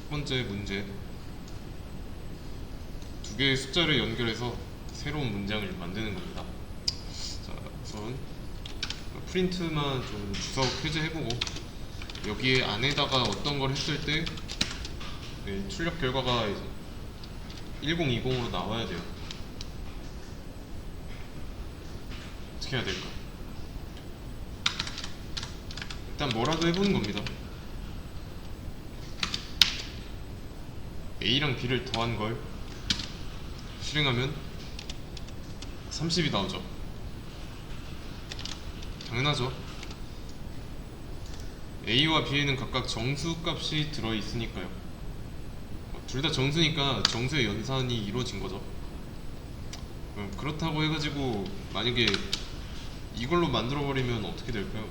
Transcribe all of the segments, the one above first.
첫 번째 문제, 두 개의 숫자를 연결해서 새로운 문장을 만드는 겁니다. 자, 우선 프린트만 좀 주석 해제해보고 여기에 안에다가 어떤 걸 했을 때 출력 결과가 이제 1020으로 나와야 돼요. 어떻게 해야 될까? 일단 뭐라도 해보는 겁니다. A랑 B를 더한 걸 실행하면 30이 나오죠. 당연하죠. A와 B에는 각각 정수값이 들어있으니까요. 둘 다 정수니까 정수의 연산이 이루어진 거죠. 그렇다고 해가지고 만약에 이걸로 만들어버리면 어떻게 될까요?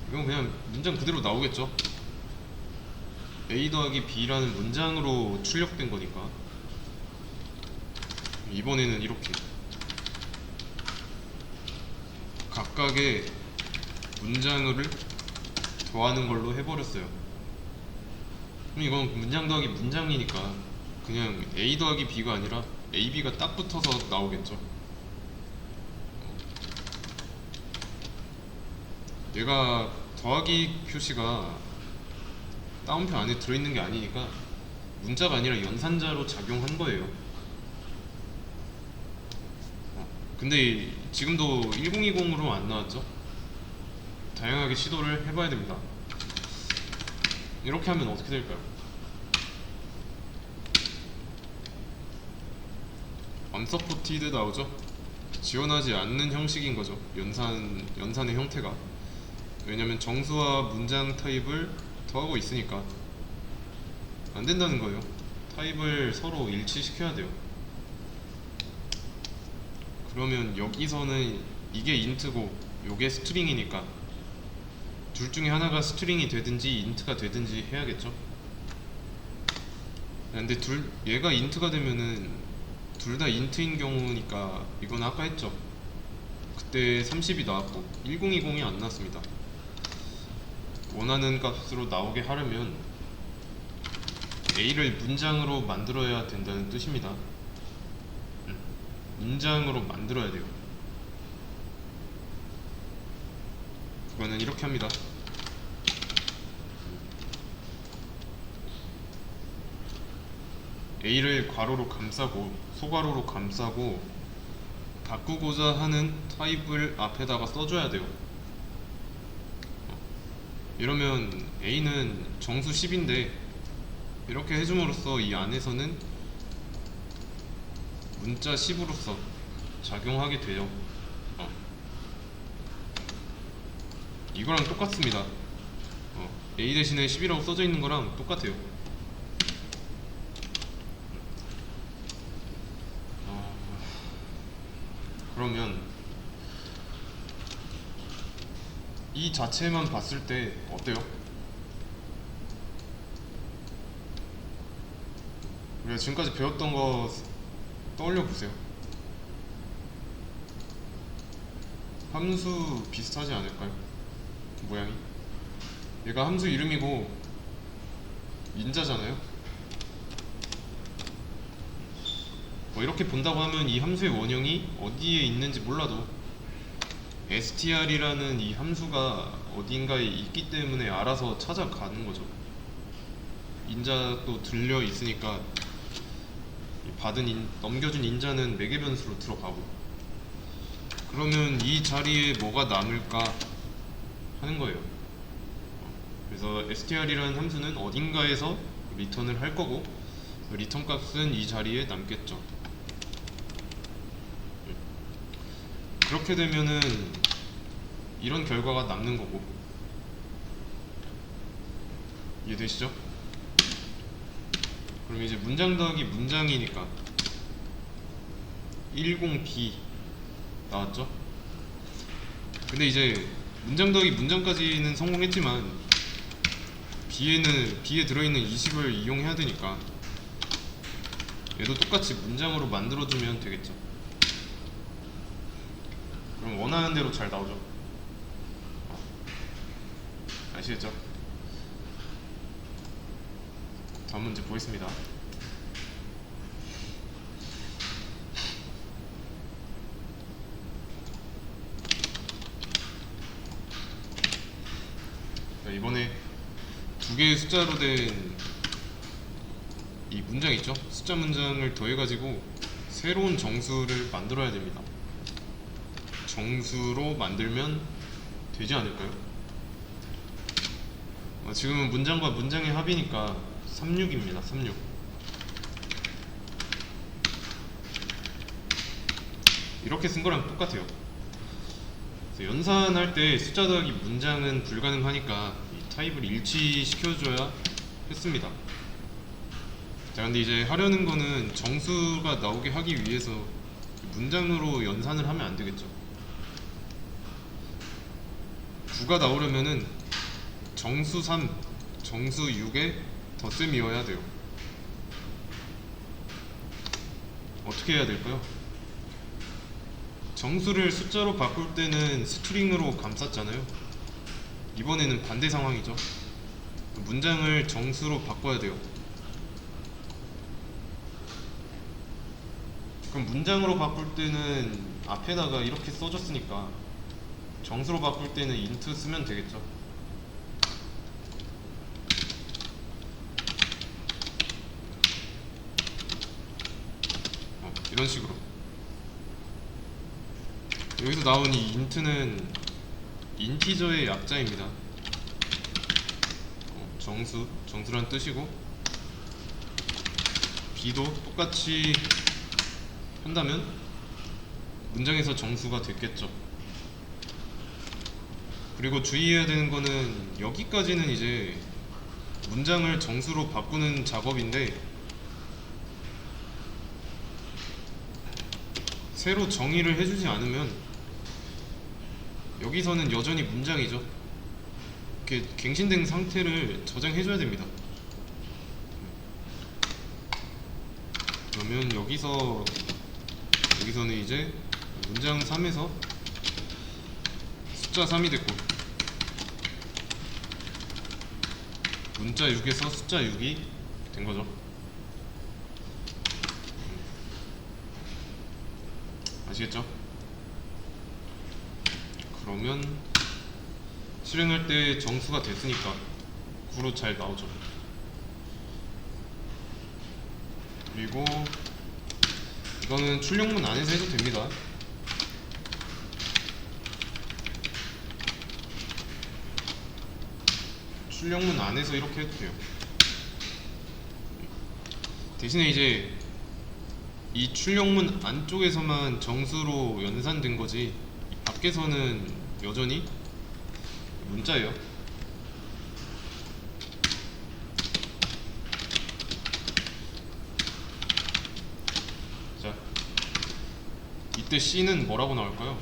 이건 그냥 문장 그대로 나오겠죠. A 더하기 B라는 문장으로 출력된 거니까. 이번에는 이렇게 각각의 문장을 더하는 걸로 해버렸어요. 그럼 이건 문장 더하기 문장이니까 그냥 A 더하기 B가 아니라 A, B가 딱 붙어서 나오겠죠. 얘가 더하기 표시가 따옴표 안에 들어있는 게 아니니까 문자가 아니라 연산자로 작용한 거예요. 근데 지금도 1020으로 안 나왔죠? 다양하게 시도를 해봐야 됩니다. 이렇게 하면 어떻게 될까요? unsupported 나오죠? 지원하지 않는 형식인 거죠. 연산의 형태가. 왜냐면 정수와 문장 타입을 더하고 있으니까 안 된다는 거예요. 타입을 서로 일치시켜야 돼요. 그러면 여기서는 이게 인트고 요게 스트링이니까 둘 중에 하나가 스트링이 되든지 인트가 되든지 해야겠죠. 근데 얘가 인트가 되면은 둘 다 인트인 경우니까 이건 아까 했죠. 그때 30이 나왔고 1020이 안 나왔습니다. 원하는 값으로 나오게 하려면 A를 문장으로 만들어야 된다는 뜻입니다. 문장으로 만들어야 돼요. 그거는 이렇게 합니다. A를 괄호로 감싸고 소괄호로 감싸고 바꾸고자 하는 타입을 앞에다가 써줘야 돼요. 이러면 A는 정수 10인데 이렇게 해줌으로써 이 안에서는 문자 10으로서 작용하게 돼요. 이거랑 똑같습니다. A 대신에 10이라고 써져 있는 거랑 똑같아요. 그러면 이 자체만 봤을 때 어때요? 우리가 지금까지 배웠던 거 떠올려 보세요. 함수 비슷하지 않을까요? 모양이. 얘가 함수 이름이고 인자잖아요. 뭐 이렇게 본다고 하면 이 함수의 원형이 어디에 있는지 몰라도 str이라는 이 함수가 어딘가에 있기 때문에 알아서 찾아가는 거죠. 인자도 들려 있으니까 넘겨준 인자는 매개 변수로 들어가고, 그러면 이 자리에 뭐가 남을까 하는 거예요. 그래서 str이라는 함수는 어딘가에서 리턴을 할 거고 리턴 값은 이 자리에 남겠죠. 그렇게 되면은 이런 결과가 남는 거고, 이해되시죠? 그럼 이제 문장 더하기 문장이니까 10B 나왔죠? 근데 이제 문장 더하기 문장까지는 성공했지만 B에 들어있는 20을 이용해야 되니까 얘도 똑같이 문장으로 만들어주면 되겠죠. 그럼 원하는 대로 잘 나오죠. 아시겠죠? 다음 문제 보겠습니다. 자, 이번에 두 개의 숫자로 된 이 문장 있죠? 숫자 문장을 더해가지고 새로운 정수를 만들어야 됩니다. 정수로 만들면 되지 않을까요? 지금은 문장과 문장의 합이니까 36입니다. 36. 이렇게 쓴 거랑 똑같아요. 그래서 연산할 때 숫자 더하기 문장은 불가능하니까 이 타입을 일치시켜줘야 했습니다. 자, 근데 이제 하려는 거는 정수가 나오게 하기 위해서 문장으로 연산을 하면 안 되겠죠. 9가 나오려면은 정수 3, 정수 6에 덧셈이어야 돼요. 어떻게 해야 될까요? 정수를 숫자로 바꿀 때는 스트링으로 감쌌잖아요. 이번에는 반대 상황이죠. 문장을 정수로 바꿔야 돼요. 그럼 문장으로 바꿀 때는 앞에다가 이렇게 써줬으니까 정수로 바꿀 때는 int 쓰면 되겠죠. 이런 식으로. 여기서 나온 이 int는 인티저의 약자입니다. 정수란 뜻이고, b도 똑같이 한다면 문장에서 정수가 됐겠죠. 그리고 주의해야 되는 거는 여기까지는 이제 문장을 정수로 바꾸는 작업인데, 새로 정의를 해주지 않으면 여기서는 여전히 문장이죠. 이렇게 갱신된 상태를 저장해줘야 됩니다. 그러면 여기서는 이제 문장 3에서 숫자 3이 됐고, 문자 6에서 숫자 6이 된 거죠. 아시겠죠? 그러면 실행할 때 정수가 됐으니까 9로 잘 나오죠. 그리고 이거는 출력문 안에서 해도 됩니다. 출력문 안에서 이렇게 해도 돼요. 대신에 이제 이 출력문 안쪽에서만 정수로 연산된 거지, 밖에서는 여전히 문자예요. 자, 이때 C는 뭐라고 나올까요?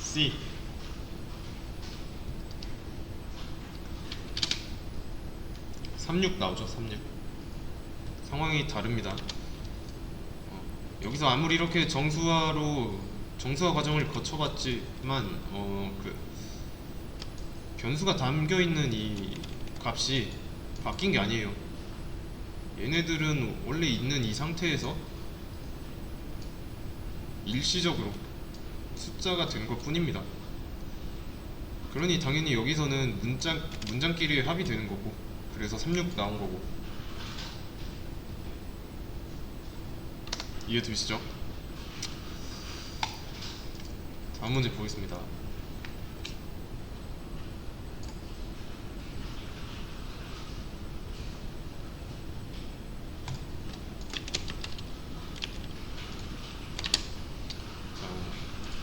C. (36) 나오죠. 36. 상황이 다릅니다. 여기서 아무리 이렇게 정수화 과정을 거쳐봤지만 변수가 담겨있는 이 값이 바뀐 게 아니에요. 얘네들은 원래 있는 이 상태에서 일시적으로 숫자가 된 것 뿐입니다. 그러니 당연히 여기서는 문장끼리 합이 되는 거고, 그래서 36 나온 거고. 이해되시죠? 다음 문제 보겠습니다. 자,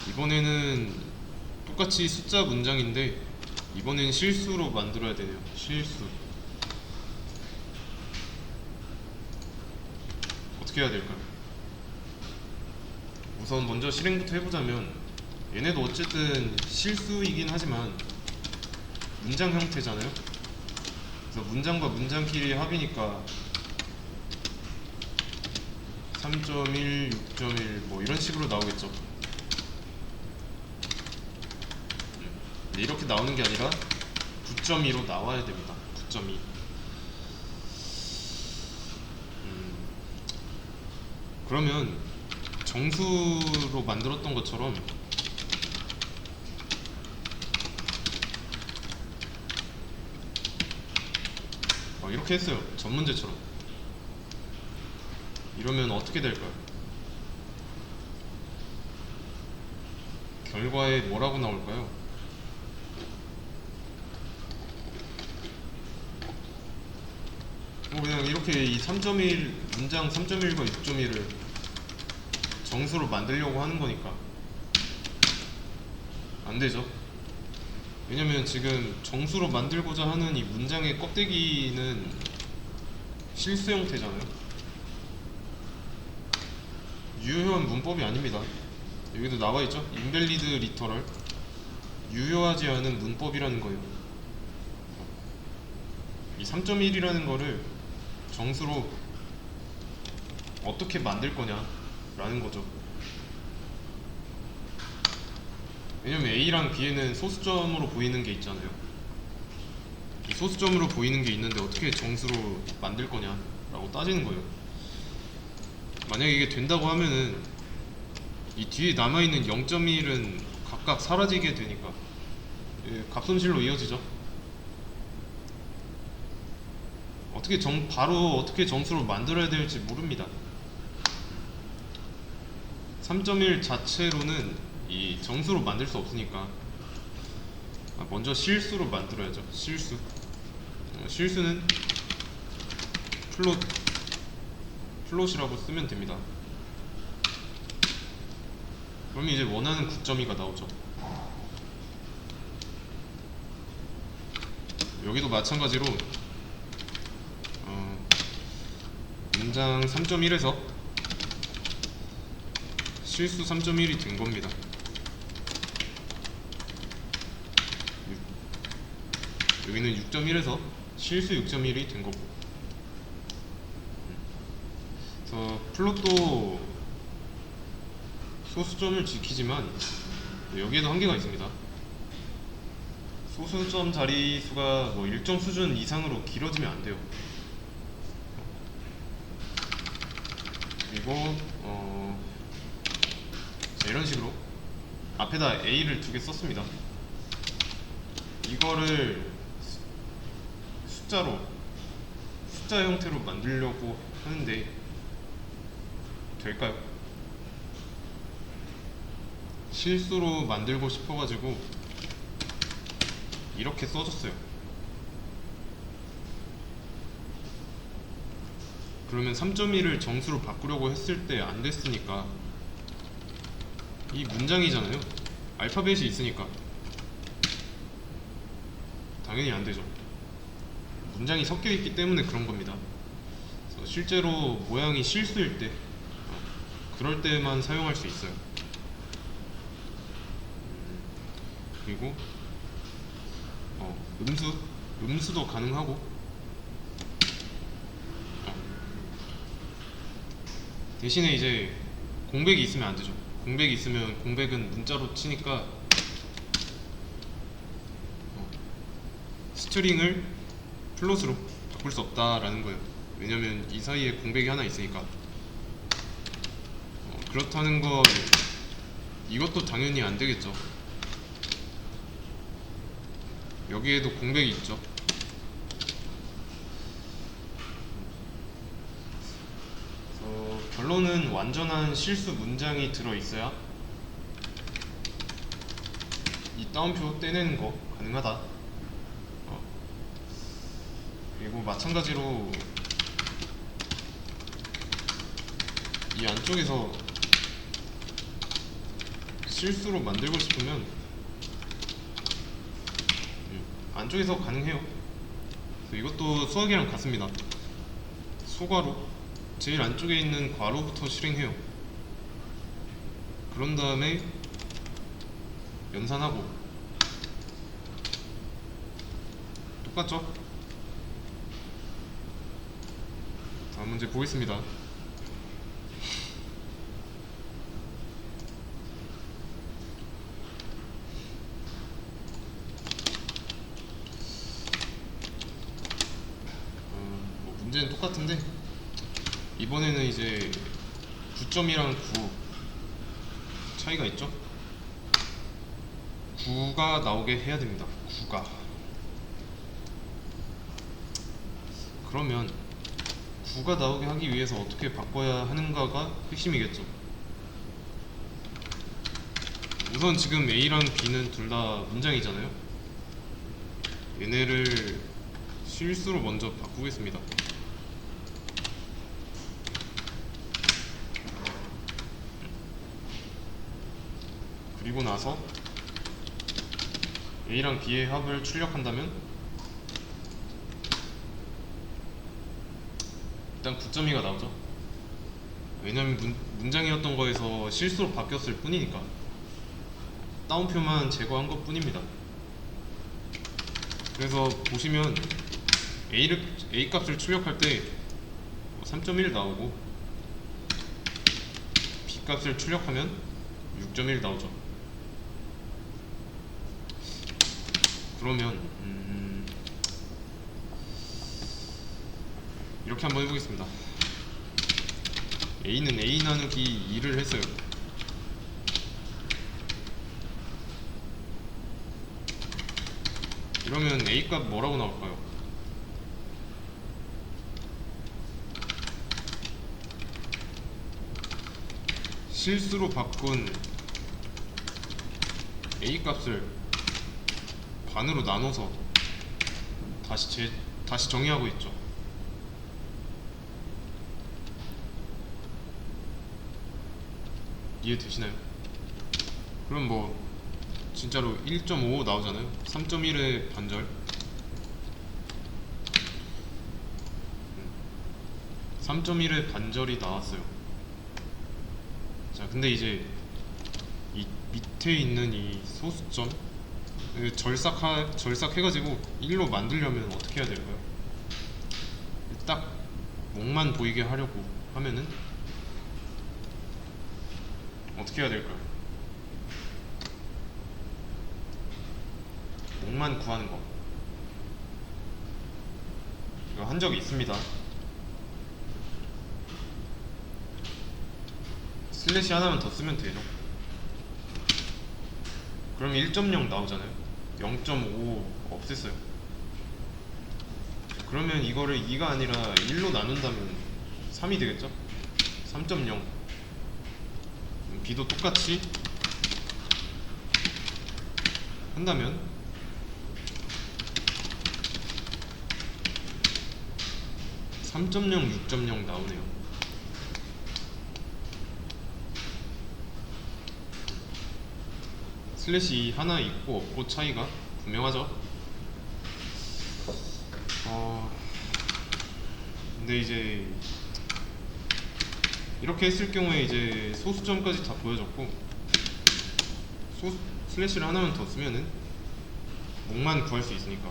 이번에는 똑같이 숫자 문장인데 이번엔 실수로 만들어야 되네요. 실수. 어떻게 해야 될까요? 우선 먼저 실행부터 해보자면, 얘네도 어쨌든 실수이긴 하지만 문장 형태잖아요. 그래서 문장과 문장끼리 합이니까 3.1, 6.1 뭐 이런 식으로 나오겠죠. 근데 이렇게 나오는 게 아니라 9.2로 나와야 됩니다. 9.2. 그러면 정수로 만들었던 것처럼 이렇게 했어요. 전 문제처럼. 이러면 어떻게 될까요? 결과에 뭐라고 나올까요? 그냥 이렇게 이 3.1 문장 3.1과 6.1을 정수로 만들려고 하는 거니까 안 되죠. 왜냐면 지금 정수로 만들고자 하는 이 문장의 껍데기는 실수 형태잖아요. 유효한 문법이 아닙니다. 여기도 나와있죠? invalid literal, 유효하지 않은 문법이라는 거예요. 이 3.1이라는 거를 정수로 어떻게 만들 거냐 라는 거죠. 왜냐면 A랑 B에는 소수점으로 보이는 게 있잖아요. 이 소수점으로 보이는 게 있는데 어떻게 정수로 만들 거냐 라고 따지는 거예요. 만약에 이게 된다고 하면은 이 뒤에 남아있는 0.1은 각각 사라지게 되니까 갑손실로 이어지죠. 바로 어떻게 정수로 만들어야 될지 모릅니다. 3.1 자체로는 이 정수로 만들 수 없으니까 먼저 실수로 만들어야죠. 실수는 플롯이라고 쓰면 됩니다. 그러면 이제 원하는 9.2가 나오죠. 여기도 마찬가지로 문장 3.1에서 실수 3.1이 된 겁니다. 여기는 6.1에서 실수 6.1이 된 거고. 그래서 플롯도 소수점을 지키지만 여기에도 한계가 있습니다. 소수점 자리수가 뭐 일정 수준 이상으로 길어지면 안 돼요. 그리고 자, 이런 식으로 앞에다 A를 2개 썼습니다. 이거를 숫자 형태로 만들려고 하는데 될까요? 실수로 만들고 싶어가지고 이렇게 써줬어요. 그러면 3.1을 정수로 바꾸려고 했을 때 안 됐으니까 이 문장이잖아요. 알파벳이 있으니까 당연히 안 되죠. 문장이 섞여 있기 때문에 그런 겁니다. 그래서 실제로 모양이 실수일 때 그럴 때만 사용할 수 있어요. 그리고 음수도 가능하고 대신에 이제 공백이 있으면 안 되죠. 공백이 있으면 공백은 문자로 치니까 스트링을 플롯으로 바꿀 수 없다라는 거예요. 왜냐면 이 사이에 공백이 하나 있으니까. 그렇다는 거 이것도 당연히 안 되겠죠. 여기에도 공백이 있죠. 결론은 완전한 실수 문장이 들어있어야 이 따옴표 떼내는 거 가능하다. 그리고 마찬가지로 이 안쪽에서 실수로 만들고 싶으면 안쪽에서 가능해요. 이것도 수학이랑 같습니다. 소괄호 제일 안쪽에 있는 괄호부터 실행해요. 그런 다음에 연산하고. 똑같죠? 다음 문제 보겠습니다. 문제는 똑같은데 이번에는 이제 9점이랑 9 차이가 있죠. 9가 나오게 해야 됩니다. 9가. 그러면 9가 나오게 하기 위해서 어떻게 바꿔야 하는가가 핵심이겠죠. 우선 지금 A랑 B는 둘 다 문장이잖아요. 얘네를 실수로 먼저 바꾸겠습니다. 그리고 나서 A랑 B의 합을 출력한다면 일단 9.2가 나오죠. 왜냐면 문장이었던 거에서 실수로 바뀌었을 뿐이니까. 따옴표만 제거한 것 뿐입니다. 그래서 보시면 A 값을 출력할 때 3.1 나오고 B 값을 출력하면 6.1 나오죠. 그러면 이렇게 한번 해보겠습니다. A는 A 나누기 2를 했어요. 이러면 A 값 뭐라고 나올까요? 실수로 바꾼 A 값을 반으로 나눠서 다시 정의하고 있죠. 이해되시나요? 그럼 뭐 진짜로 1.55 나오잖아요. 3.1의 반절. 3.1의 반절이 나왔어요. 자, 근데 이제 이 밑에 있는 이 소수점 절삭해가지고 1로 만들려면 어떻게 해야 될까요? 딱 목만 보이게 하려고 하면은 어떻게 해야 될까요? 목만 구하는 거. 이거 한 적이 있습니다. 슬래시 하나만 더 쓰면 되죠. 그럼 1.0 나오잖아요. 0.5 없앴어요. 그러면 이거를 2가 아니라 1로 나눈다면 3이 되겠죠? 3.0. B도 똑같이 한다면 3.0, 6.0 나오네요. 슬래시 하나 있고 없고 차이가 분명하죠. 근데 이제 이렇게 했을 경우에 이제 소수점까지 다 보여졌고 슬래시를 하나만 더 쓰면은 목만 구할 수 있으니까.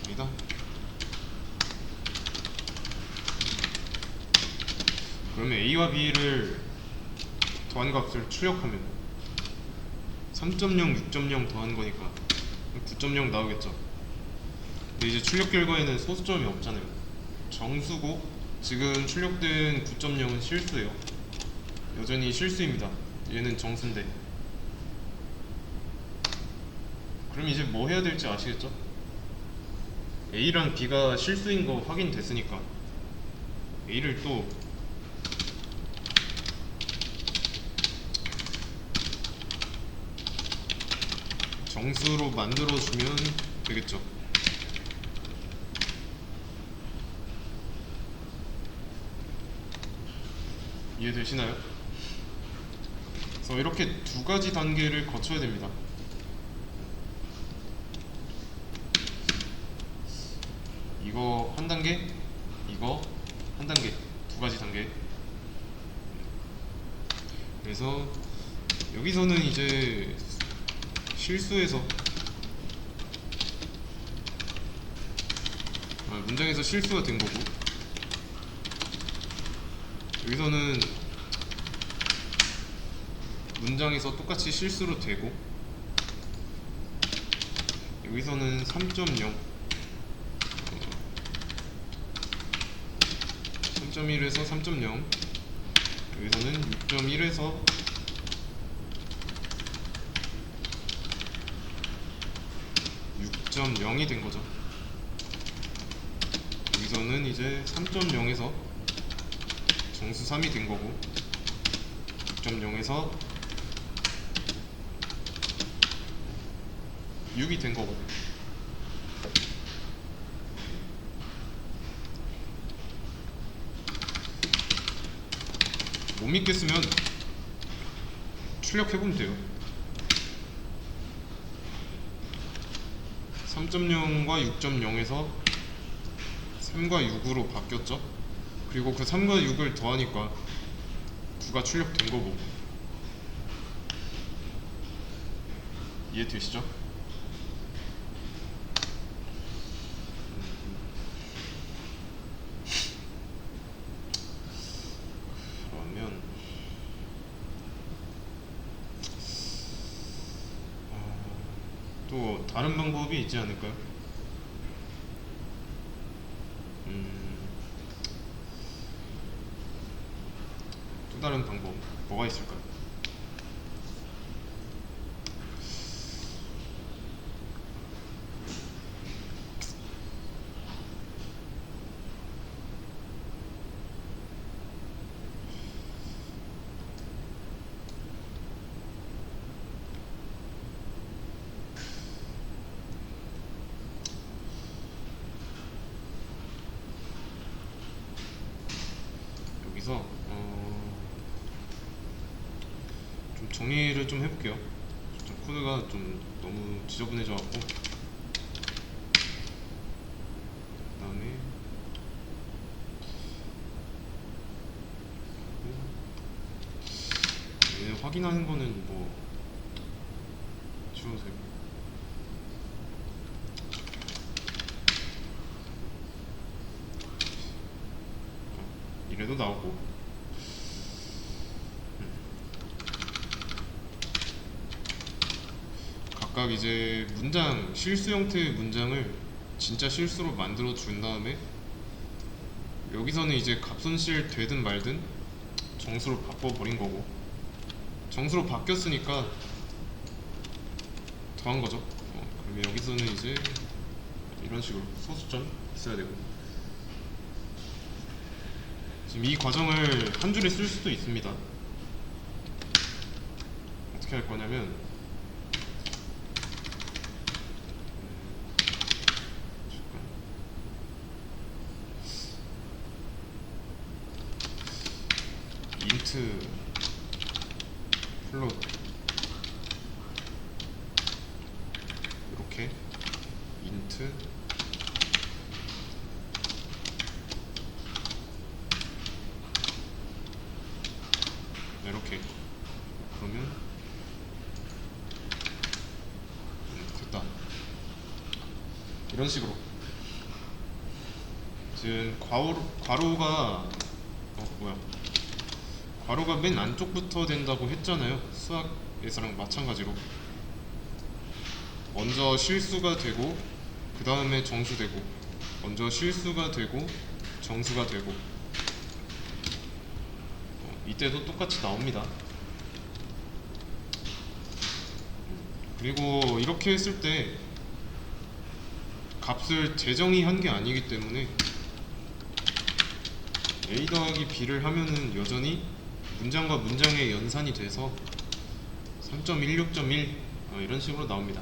아니다. 그러면 A와 B를 더한 값을 출력하면 3.0, 6.0 더한 거니까 9.0 나오겠죠. 근데 이제 출력 결과에는 소수점이 없잖아요. 정수고 지금 출력된 9.0은 실수예요. 여전히 실수입니다. 얘는 정수인데. 그럼 이제 뭐 해야 될지 아시겠죠? A랑 B가 실수인 거 확인됐으니까 A를 또 정수로 만들어주면 되겠죠. 이해되시나요? 그래서 이렇게 두 가지 단계를 거쳐야 됩니다. 이거 한 단계, 이거 한 단계, 두 가지 단계. 그래서 여기서는 이제 실수해서 문장에서 실수가 된 거고, 여기서는 문장에서 똑같이 실수로 되고, 여기서는 3.0 3.1에서 3.0, 여기서는 6.1에서 6.0이 된 거죠. 여기서는 이제 3.0에서 정수 3이 된 거고, 6.0에서 6이 된 거고. 못 믿겠으면 출력해보면 돼요. 3.0과 6.0에서 3과 6으로 바뀌었죠. 그리고 그 3과 6을 더하니까 9가 출력된 거고. 이해되시죠? 그러면 또 다른 방법이 있지 않을까요? 또 다른 방법 뭐가 있을까요? 여기서 좀 정리를 좀 해볼게요. 좀 코드가 좀 너무 지저분해져 갖고. 그다음에 얘는 확인하는 거는 뭐 지워도 되고, 이래도 나오고. 각각 이제 문장, 실수 형태의 문장을 진짜 실수로 만들어 준 다음에 여기서는 이제 값손실 되든 말든 정수로 바꿔버린 거고, 정수로 바뀌었으니까 더한 거죠. 그러면 여기서는 이제 이런 식으로 소수점 있어야 되고. 지금 이 과정을 한 줄에 쓸 수도 있습니다. 어떻게 할 거냐면, 인트 플롯 이렇게 인트 이렇게. 그러면 됐다. 이런 식으로. 지금 괄호가 괄호가 맨 안쪽부터 된다고 했잖아요. 수학에서랑 마찬가지로 먼저 실수가 되고 그 다음에 정수되고, 먼저 실수가 되고 정수가 되고, 이때도 똑같이 나옵니다. 그리고 이렇게 했을 때 값을 재정의 한 게 아니기 때문에 A 더하기 B를 하면은 여전히 문장과 문장의 연산이 돼서 3.16.1 이런 식으로 나옵니다.